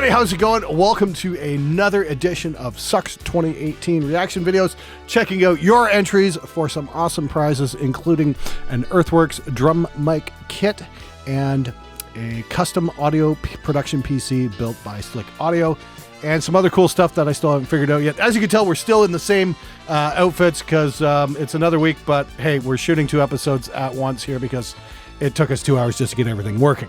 everybody, how's it going? Welcome to another edition of Sucks 2018 reaction videos, checking out your entries for some awesome prizes, including an Earthworks drum mic kit and a custom audio production PC built by Slick Audio, and some other cool stuff that I still haven't figured out yet. As you can tell, we're still in the same outfits because it's another week, but hey, we're shooting 2 episodes at once here because it took us 2 hours just to get everything working.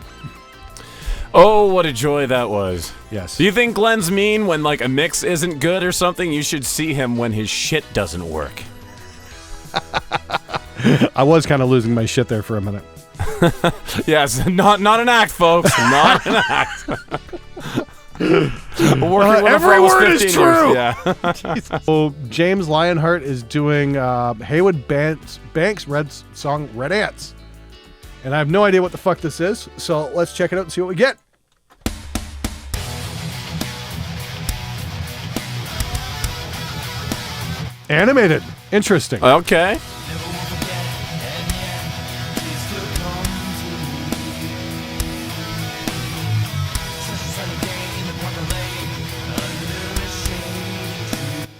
Oh, what a joy that was. Yes. Do you think Glenn's mean when, like, a mix isn't good or something? You should see him when his shit doesn't work. I was kind of losing my shit there for a minute. Yes, not an act, folks. Not an act. Every word is true. Yeah. So James Lionheart is doing Haywood Banks' song Red Ants. And I have no idea what the fuck this is, so let's check it out and see what we get. Animated. Interesting. Okay.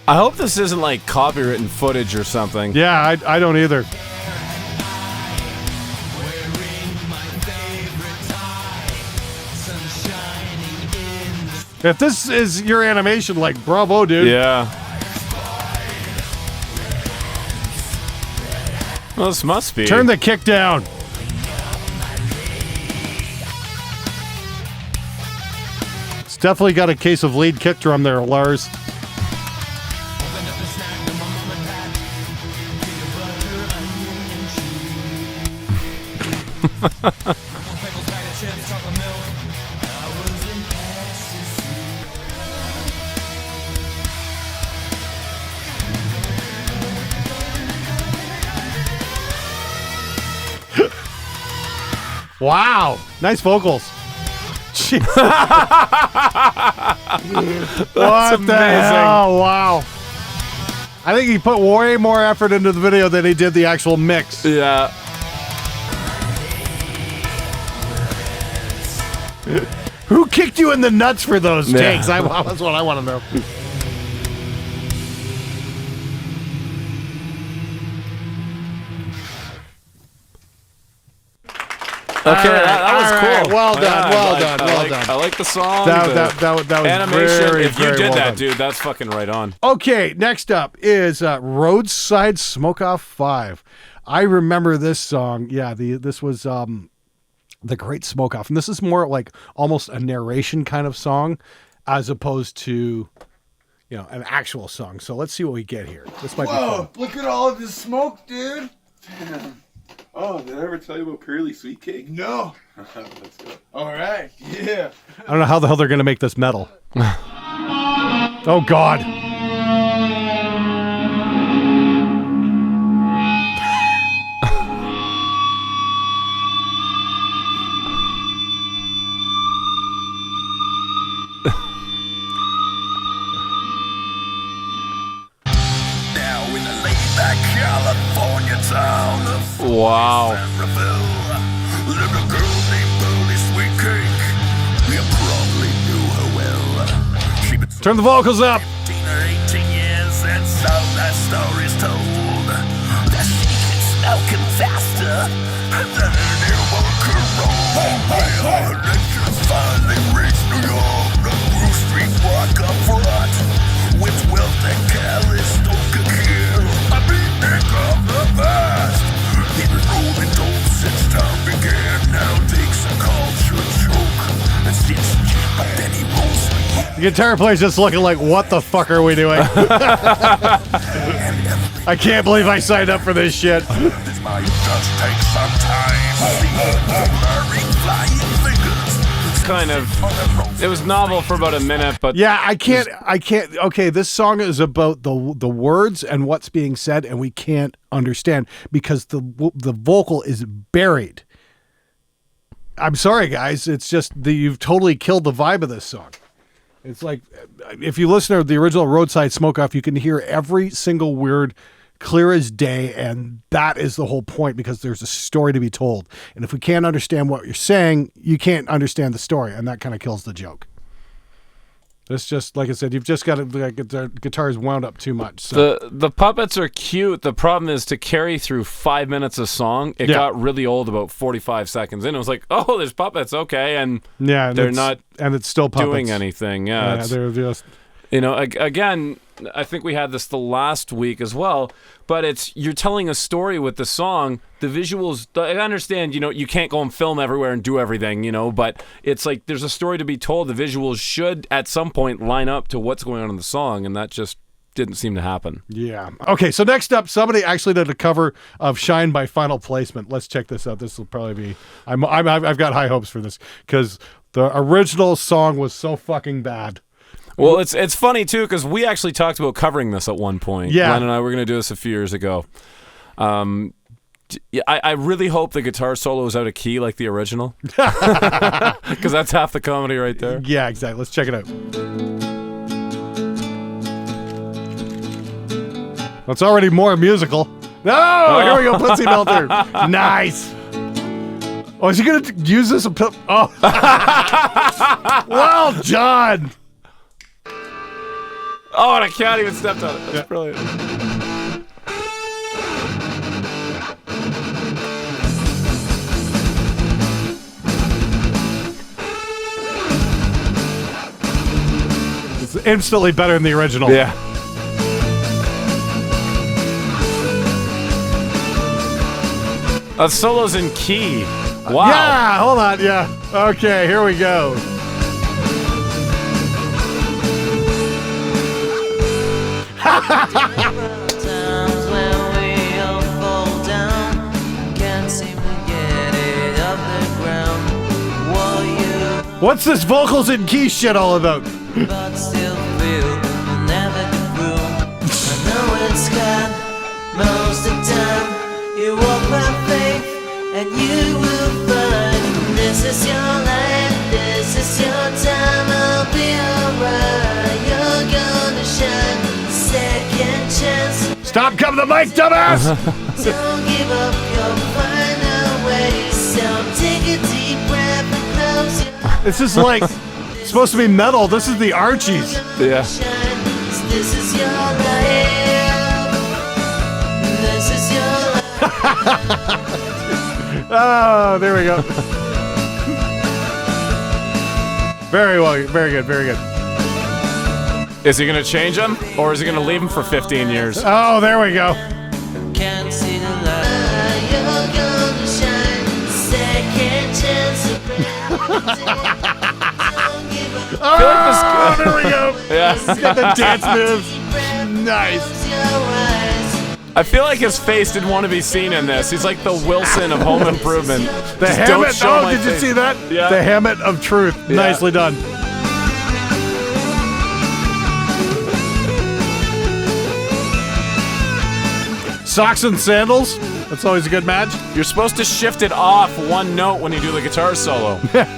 I hope this isn't like copywritten footage or something. Yeah, I don't either. If this is your animation, like, bravo, dude. Yeah. Well, this must be. Turn the kick down. It's definitely got a case of lead kick drum there, Lars. Wow, nice vocals. Jeez. What the hell? Wow. I think he put way more effort into the video than he did the actual mix. Yeah. Who kicked you in the nuts for those takes? That's what I want to know. Okay, that was right, cool. well done, well done. I like the song. That was animation. very, if you very did well that, done. dude, that's fucking right on. Okay, next up is Roadside Smokeoff 5. I remember this song. Yeah, this was the Great Smokeoff, and this is more like almost a narration kind of song, as opposed to, you know, an actual song. So let's see what we get here. This might be fun. Look at all of this smoke, dude. Damn. Oh, did I ever tell you about Pearly Sweet Cake? No. Let's go. All right. Yeah. I don't know how the hell they're gonna make this metal. Oh God. Now in a laid-back California town of Wow. little girl named Pearly Sweet Cake. You probably knew her well. She been Turn the vocals up. 15 or 18 years, and so that story's told. That she can smoking faster than anyone could roll. And then just finally reached New York, the Blue Street walk up front. With wealth and callous don't care. I mean, they got the past. They've been rolling dope since time began. Now takes a culture joke and sits but then he rolls. The guitar player's just looking like, what the fuck are we doing? I can't believe I signed up for this shit. This might just take some time. Blurring flying fingers. Kind of. It was novel for about a minute, but Yeah, I can't. Okay, this song is about the words and what's being said, and we can't understand because the vocal is buried. I'm sorry, guys. It's just you've totally killed the vibe of this song. It's like, if you listen to the original Roadside Smokeoff, you can hear every single word clear as day, and that is the whole point, because there's a story to be told. And if we can't understand what you're saying, you can't understand the story, and that kind of kills the joke. It's just, like I said, you've just got to get the guitars wound up too much. So. The puppets are cute. The problem is to carry through 5 minutes of song, it got really old about 45 seconds in. It was like, oh, there's puppets, okay, and they're not and it's still puppets. doing anything. Yeah, they're just... You know, again, I think we had this the last week as well, but you're telling a story with the song. The visuals, I understand, you know, you can't go and film everywhere and do everything, you know, but it's like there's a story to be told. The visuals should, at some point, line up to what's going on in the song, and that just didn't seem to happen. Yeah. Okay, so next up, somebody actually did a cover of Shine by Final Placement. Let's check this out. This will probably be... I've got high hopes for this, because the original song was so fucking bad. Well, it's funny, too, because we actually talked about covering this at one point. Yeah. Glenn and I were going to do this a few years ago. I really hope the guitar solo is out of key like the original. Because that's half the comedy right there. Yeah, exactly. Let's check it out. That's already more musical. No! Here we go, Pussy Melter. Nice. Oh, is he going to use this? Oh. Well done. Oh, and I can't even step on it. That's brilliant. It's instantly better than the original. Yeah. Solo's in key. Wow. Yeah, hold on. Yeah. Okay, here we go. Times when we all fall down, can't seem to get it off the ground. What's this vocals in key shit all about? But still feel we'll never get through. I know it's God most of the time. You walk by faith and you will find this is your life, this is your time. I'll be alright. You're gonna shine. Second chance. Stop covering the mic, dumbass! Don't give up, you'll find a way. So take a deep breath and close your eyes. This is like supposed to be metal. This is the Archies. Yeah. This is your life. This is your life. Oh, there we go. Very well, very good, very good. Is he going to change him, or is he going to leave him for 15 years? Oh, there we go. Can't see the light. You're gonna shine. Second chance to Don't give up. Oh, there we go. Yeah. He's got the dance moves. Nice. Close your eyes. I feel like his face didn't want to be seen in this. He's like the Wilson of Home Improvement. The Just don't Hammett. show Oh, my did you face. see that? Yeah. The Hammett of truth. Yeah. Nicely done. Socks and sandals. That's always a good match. You're supposed to shift it off one note when you do the guitar solo. Someday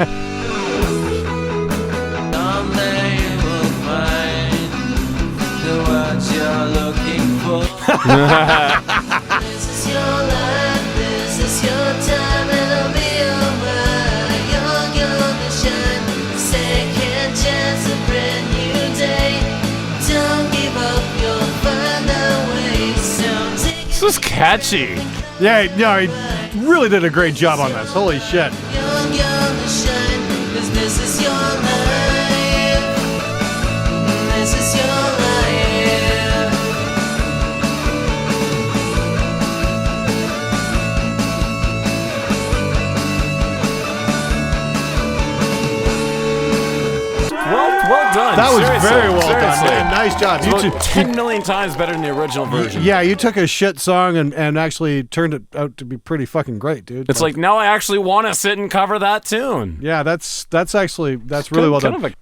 you will find the words you're looking for. This is your life, this is your time, and I'll be alright. You're gonna shine. Second chance, a brand new day. Don't give up, you'll find a way. So take This was catchy. Yeah, no, he really did a great job on this. Holy shit. You're gonna shine, 'cause this is your life. This is your life. Well done. That was Seriously. very well done, Seriously. man. Nice job. It's about 10 million times better than the original version. Yeah, you took a shit song and actually turned it out to be pretty fucking great, dude. It's like, now I actually want to sit and cover that tune. yeah, that's really well done. Kind of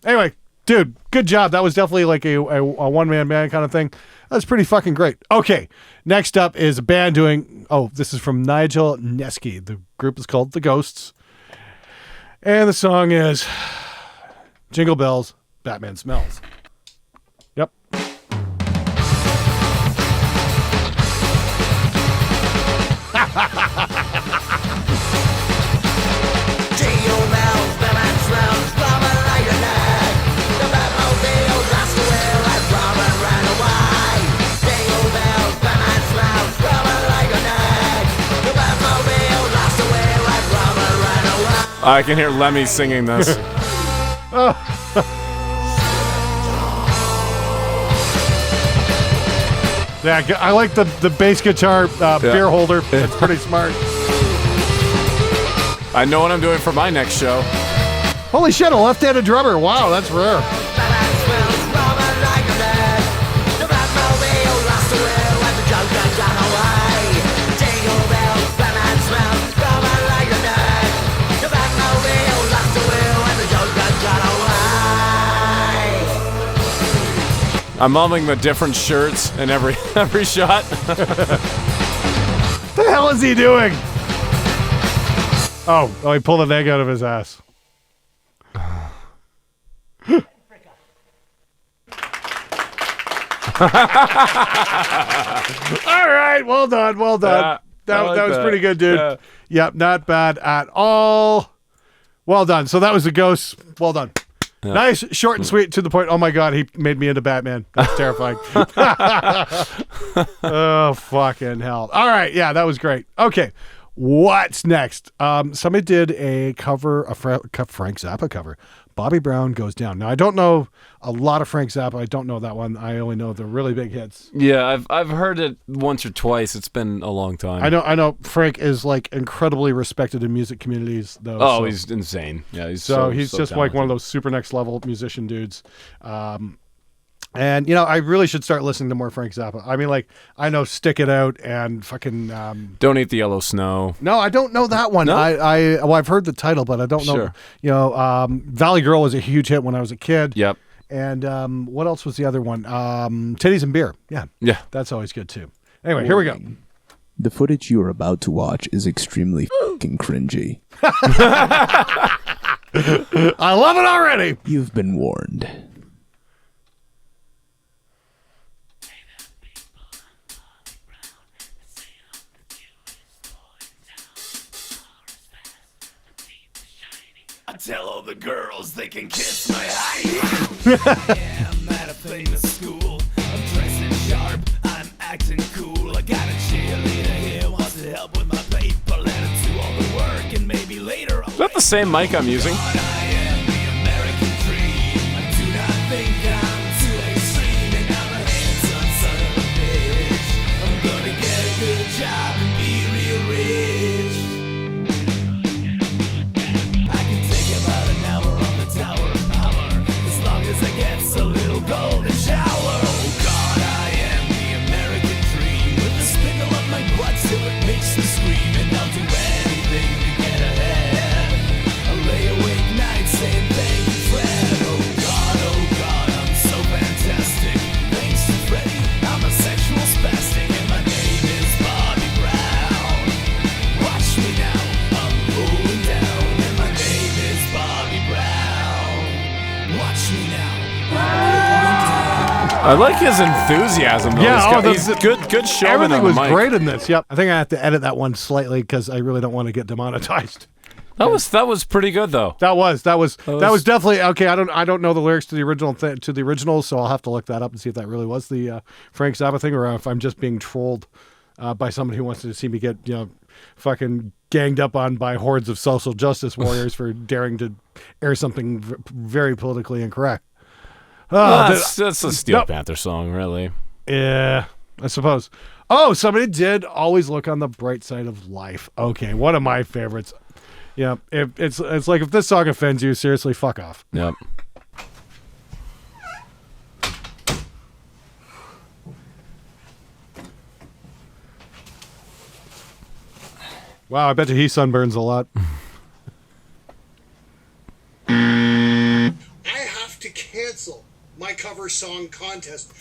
Anyway, dude, good job. That was definitely like a one-man band kind of thing. That's pretty fucking great. Okay, next up is a band doing, this is from Nigel Neski. The group is called The Ghosts. And the song is Jingle Bells, Batman Smells. Yep. Jingle bells, Batman smells, from a light at night. The Batman I can hear Lemmy singing this. Yeah, I like the bass guitar beer holder. It's pretty smart. I know what I'm doing for my next show. Holy shit, a left-handed drummer. Wow, that's rare. I'm loving the different shirts in every shot. The hell is he doing? Oh, he pulled an egg out of his ass. All right, well done. That was pretty good, dude. Yeah. Yep, not bad at all. Well done. So that was the Ghost. Well done. Yeah. Nice, short and sweet, to the point. Oh my God, he made me into Batman. That's terrifying. Oh, fucking hell. All right, yeah, that was great. Okay, what's next? Somebody did a cover, Frank Zappa cover. Bobby Brown Goes Down. Now, I don't know a lot of Frank Zappa. I don't know that one. I only know the really big hits. Yeah, I've heard it once or twice. It's been a long time. I know Frank is like incredibly respected in music communities, though. Oh, he's insane. Yeah, he's so just talented. like one of those super next level musician dudes. And, I really should start listening to more Frank Zappa. I mean, like, I know Stick It Out and fucking... Don't Eat the Yellow Snow. No, I don't know that one. No? I've heard the title, but I don't know. Sure. Valley Girl was a huge hit when I was a kid. Yep. And what else was the other one? Titties and Beer. Yeah. That's always good, too. Anyway, here we go. The footage you are about to watch is extremely fucking cringy. I love it already. You've been warned. I tell all the girls they can kiss my height. I am at a famous school. I'm dressing sharp, I'm acting cool. I got a cheerleader here, wants to help with my paper. Let her do all the work and maybe later I'll... Is that the same mic I'm using? I am the American dream. I do not think I'm too extreme. And I'm a handsome son of a bitch. I'm gonna get a good job and be real rich. I can take about an hour on the Tower of Power, as long as I get a little golden shower. Oh God, I am the American dream, with the spindle up my butt till it makes me scream. And I'll do anything to get ahead. I'll lay awake nights saying thank you, Fred. Oh God, I'm so fantastic. Thanks to Freddy, I'm a sexual spastic, and my name is Bobby Brown. Watch me now, I'm going down, and my name is Bobby Brown. Watch me now, I like his enthusiasm, though. Yeah, he's good showman Everything on the was mic. great in this. Yep. I think I have to edit that one slightly because I really don't want to get demonetized. That was pretty good, though. That was definitely okay. I don't know the lyrics to the original, so I'll have to look that up and see if that really was the Frank Zappa thing, or if I'm just being trolled by somebody who wants to see me get fucking ganged up on by hordes of social justice warriors for daring to air something very politically incorrect. That's a Steel Panther song, really. Yeah, I suppose. Oh, somebody did Always Look on the Bright Side of Life. Okay, one of my favorites. Yeah, it's like, if this song offends you, seriously, fuck off. Yep. Wow, I bet you he sunburns a lot. I have to cancel my cover song contest.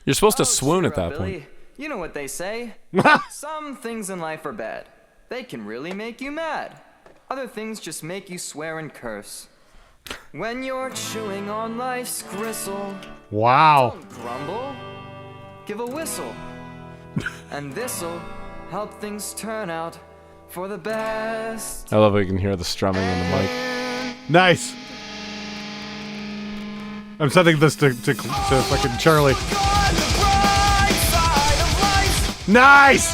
You're supposed to swoon at that point. Billy. You know what they say. Some things in life are bad. They can really make you mad. Other things just make you swear and curse. When you're chewing on life's gristle, Wow. don't grumble, give a whistle. And this'll help things turn out for the best. I love how you can hear the strumming in the mic. Nice. I'm sending this to fucking Charlie. Nice!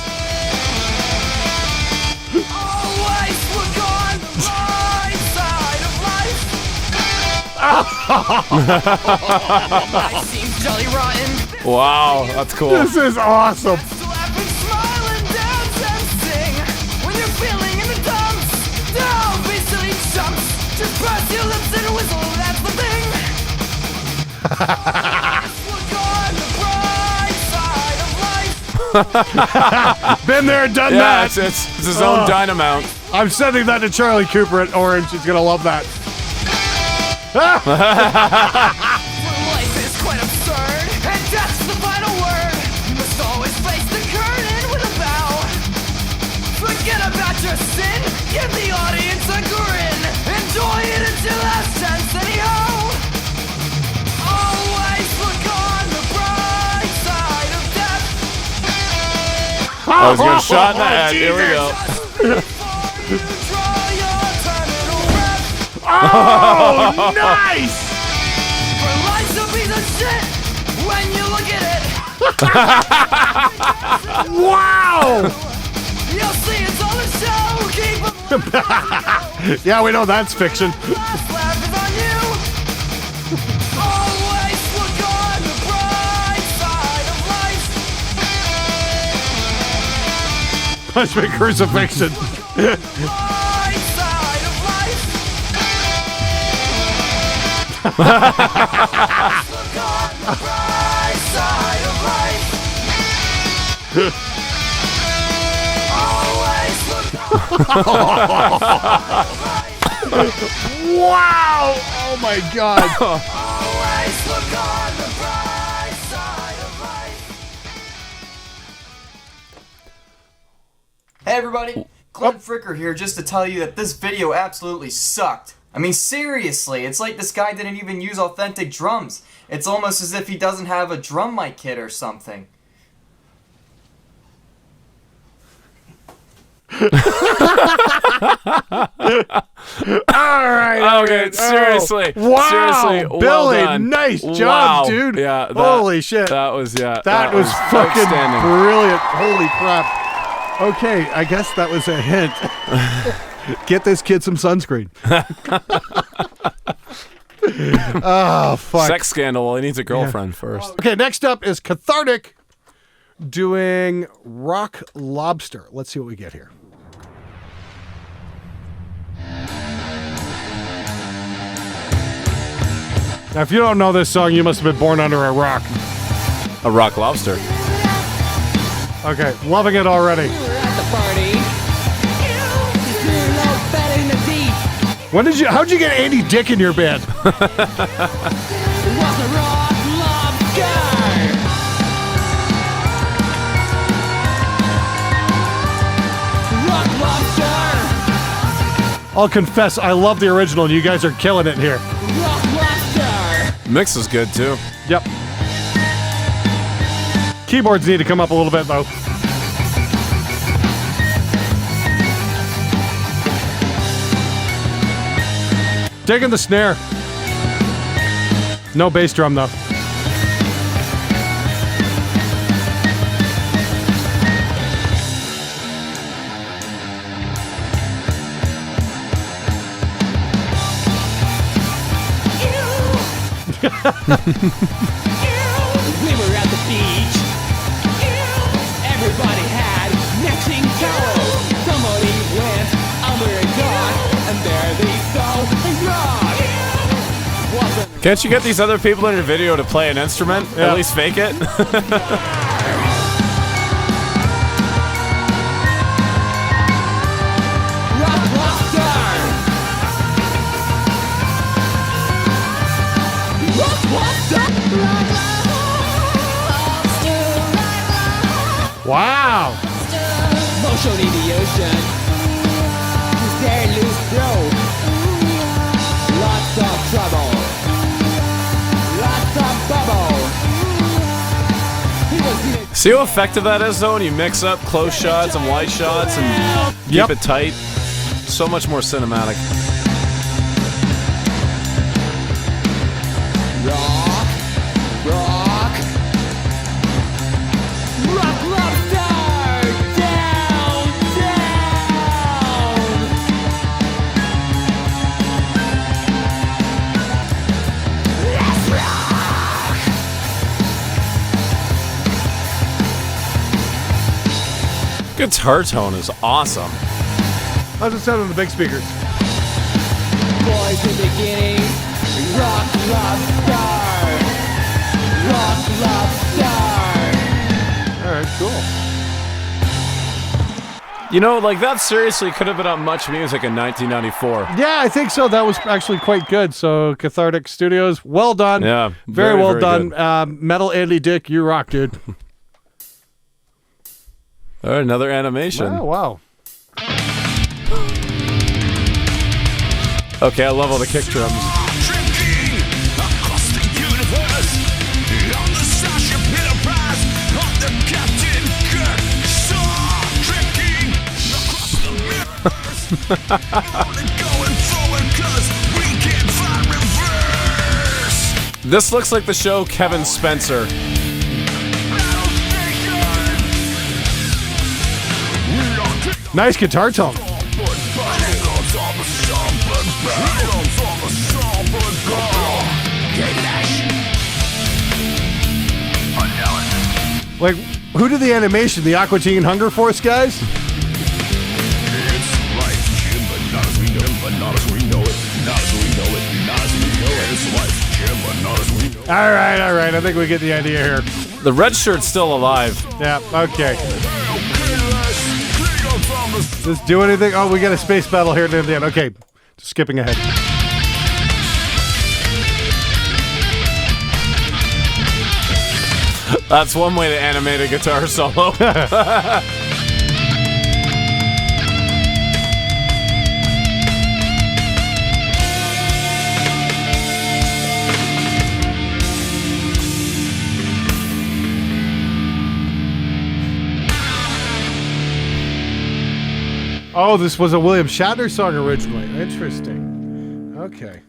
Life seems jolly rotten. Wow, that's cool. This is awesome. So laugh and smile and dance and sing. When you're feeling in the dumps, don't be silly chumps. Just press your lips and whistle, that's the thing. Look on the bright side of life. Been there, done Yeah, that. it's his own Dynamount. I'm sending that to Charlie Cooper at Orange. He's gonna love that. Life is quite absurd, and that's the final word. You must always face the curtain with a bow. Forget about your sin, give the audience a grin. Enjoy it until last chance anyhow. Always look on the bright side of death. I was getting shot in the head. Here we go. Before you draw your terminal breath. Oh, nice! For life's a piece of shit when you look at it. Wow! You'll see it's all a show. Keep it. Yeah, we know that's fiction. Last laugh is on you. Always look on the bright side of life. Punishment crucifixion. Bright side of life. Look on the bright side of life. Always look Wow! Oh my God! Always look on the bright side of life. Hey everybody, Glenn Fricker here just to tell you that this video absolutely sucked. I mean seriously, it's like this guy didn't even use authentic drums. It's almost as if he doesn't have a drum mic kit or something. All right. Okay, seriously. Wow, Seriously, Billy, well done. nice job, Wow. dude. Yeah, Holy shit. That was, yeah. That was fucking outstanding. brilliant. Holy crap. Okay, I guess that was a hint. Get this kid some sunscreen. Oh, fuck. Sex scandal. Well, he needs a girlfriend first. Okay, next up is Cathartic doing Rock Lobster. Let's see what we get here. Now, if you don't know this song, you must have been born under a rock. A rock lobster. Okay, loving it already. How'd you get Andy Dick in your band? I'll confess, I love the original, and you guys are killing it here. Mix is good too. Yep. Keyboards need to come up a little bit, though. Digging the snare. No bass drum, though. We were at the beach. Everybody had matching towels. Somebody went under a dock, and there they saw a rock. Can't you get these other people in your video to play an instrument? Yeah. At least fake it? Wow. Motion in the ocean. Stay loose, bro. Lots of trouble. Lots of bubble. He was in a See how effective that is, though, when you mix up close shots and wide shots and keep it tight? So much more cinematic. rock, rock, rock lobster, down, down. guitar tone is awesome. How's it sound on the big speakers? Boys in beginning, rock, love, star. Rock, love, star. All right, cool. You know, like that seriously could have been on Much Music in 1994. Yeah, I think so. That was actually quite good. So, Cathartic Studios, well done. Yeah, very well very done. Metal Andy Dick, you rock, dude. All right, another animation. Oh, wow. Okay, I love all the kick drums. This looks like the show Kevin Spencer. Nice guitar tone. Like, who did the animation? The Aqua Teen Hunger Force guys? All right. I think we get the idea here. The red shirt's still alive. Yeah, okay. Does this do anything? Oh, we got a space battle here near the end. Okay, just skipping ahead. That's one way to animate a guitar solo. Oh, this was a William Shatner song originally. Interesting. Okay.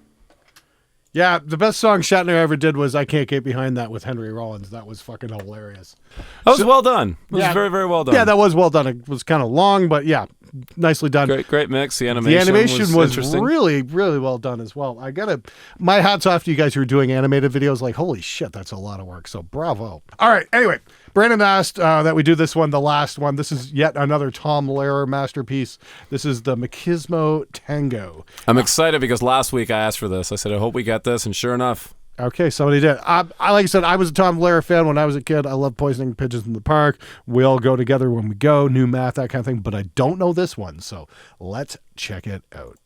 Yeah, the best song Shatner ever did was I Can't Get Behind That with Henry Rollins. That was fucking hilarious. That was well done. It was very, very well done. Yeah, that was well done. It was kind of long, but yeah, nicely done. Great mix. The animation was interesting. really, really well done as well. My hats off to you guys who are doing animated videos. Like, holy shit, that's a lot of work. So bravo. All right. Anyway, Brandon asked that we do this one, the last one. This is yet another Tom Lehrer masterpiece. This is the Machismo Tango. I'm excited because last week I asked for this. I said, I hope we get this, and sure enough. Okay, somebody did. I like I said, I was a Tom Lehrer fan when I was a kid. I love Poisoning Pigeons in the Park. We all go together when we go. New Math, that kind of thing. But I don't know this one, so let's check it out.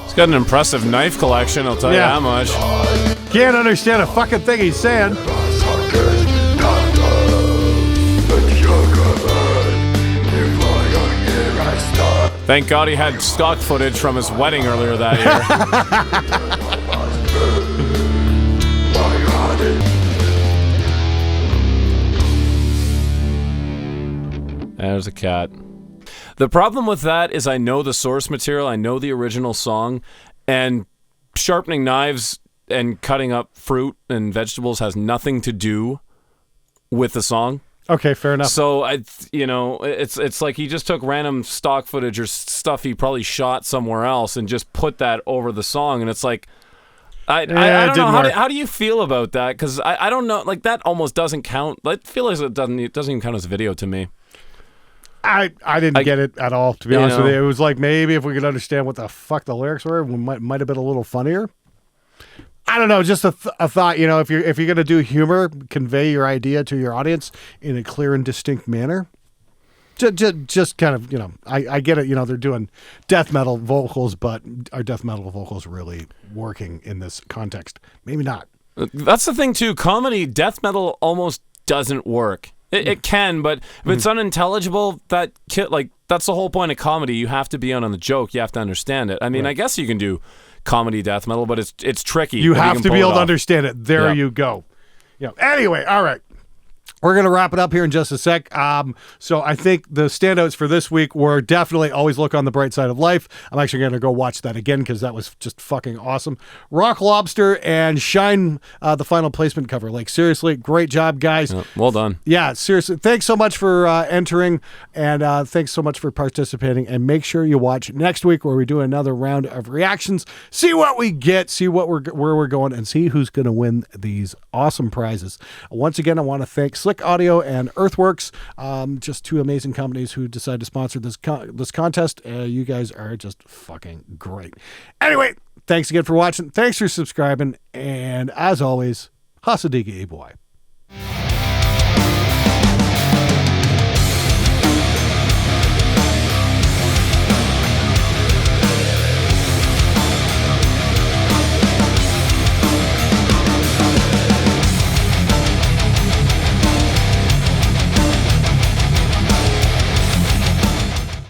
He's got an impressive knife collection, I'll tell you that much. Can't understand a fucking thing he's saying. Thank God he had stock footage from his wedding earlier that year. There's a cat. The problem with that is I know the source material, I know the original song, and sharpening knives and cutting up fruit and vegetables has nothing to do with the song. Okay, fair enough. So it's like he just took random stock footage or stuff he probably shot somewhere else and just put that over the song, and it's like I don't know how do you feel about that? Because I don't know, like that almost doesn't count. I feel like it doesn't even count as a video to me. I didn't get it at all, to be honest with you. It was like maybe if we could understand what the fuck the lyrics were, we might have been a little funnier. I don't know, just a thought. You know, if you're gonna do humor, convey your idea to your audience in a clear and distinct manner. Just kind of, I get it. They're doing death metal vocals, but are death metal vocals really working in this context? Maybe not. That's the thing too. Comedy, death metal almost doesn't work. It can, but if it's unintelligible, that's the whole point of comedy. You have to be on the joke. You have to understand it. I mean, I guess you can do comedy death metal, but it's tricky. You but have can to pull be it able to off. understand it. There Yeah. you go. Anyway, all right. We're going to wrap it up here in just a sec. So I think the standouts for this week were definitely Always Look on the Bright Side of Life. I'm actually going to go watch that again because that was just fucking awesome. Rock Lobster and Shine, the final placement cover. Like, seriously, great job, guys. Yeah, well done. Yeah, seriously. Thanks so much for entering, and thanks so much for participating. And make sure you watch next week where we do another round of reactions. See what we get, see where we're going, and see who's going to win these awesome prizes. Once again, I want to thank Slick Audio and Earthworks, just two amazing companies who decided to sponsor this contest. You guys are just fucking great. Anyway, thanks again for watching. Thanks for subscribing. And as always, Hasadiga, boy.